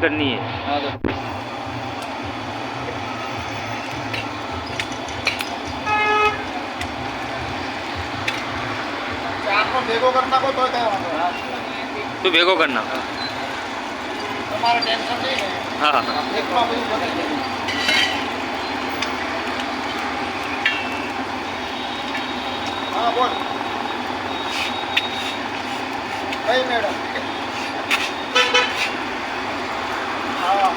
करनी है। हाँ तो भेगो करना को तो क्या तो भेगो करना। तुम्हारा टेंशन नहीं है। हाँ देखो आप ये बताइए। हाँ बोल भाई मैडम। हाँ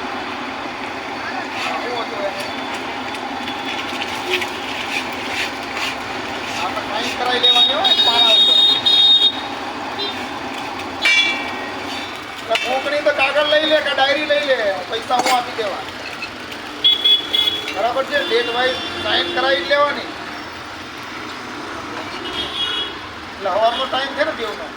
वो तो है आप साइन कराई लेवानी हो पारा ઉપર કોકણી તો કાગળ લઈ લે કે ડાયરી લઈ લે પૈસા હું આપી દેવા બરાબર છે ડેટ વાઇઝ સાઇન કરાવી લેવાની એટલે હવારનો ટાઈમ છે ને દેવનો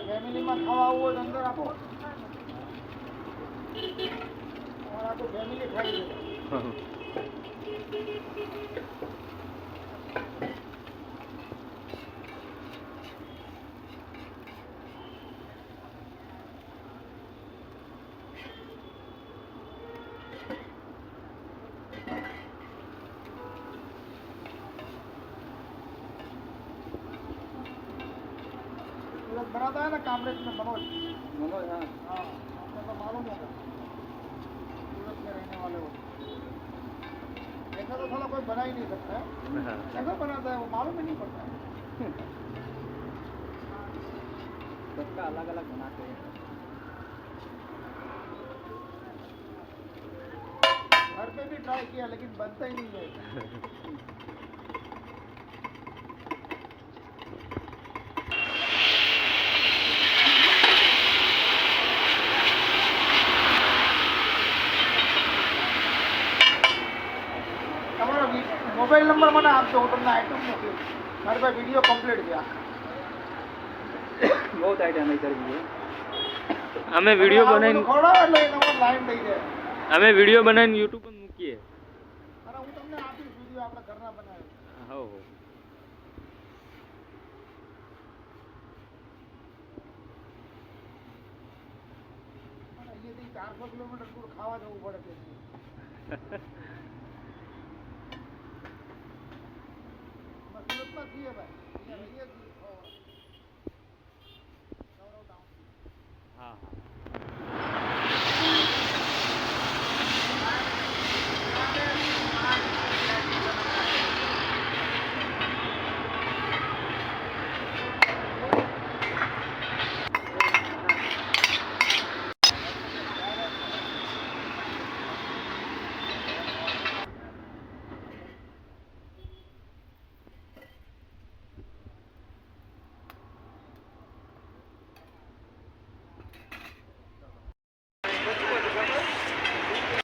ફેમિલીમાં ખાવા આવવું હોય તો અંદર આપો તમારે આખું ફેમિલી ખાઈ લે बनाता है ना कामरेज में मनोज मनोज हाँ हाँ आपको तो मालूम होगा सूरत में रहने वाले हो ऐसा तो थोड़ा कोई बना ही नहीं सकता है कैसा बनाता है वो मालूम ही नहीं पड़ता है सबका अलग अलग बनाते हैं घर पे भी ट्राई किया लेकिन बनता ही नहीं है मोबाइल नंबर मैंने आप दो तुमने आइटम मोकली मारे पास वीडियो कंप्लीट किया बहुत आइडिया नहीं कर दिए हमें वीडियो बनाई खोड़ा એટલે તમારે લાઈન થઈ જાય हमें वीडियो बनाई YouTube पर મૂકીએ અરે હું તમને આપીશ વિડિયો આપણા ઘરના બનાવ્યો हो અને અહીંયાથી 400 કિલોમીટર દૂર ખાવા જવું પડે છે સુરતમાં છીએ ભાઈ અહીંયા રહીએ છીએ ગૌરવ ટાઉન हाँ हाँ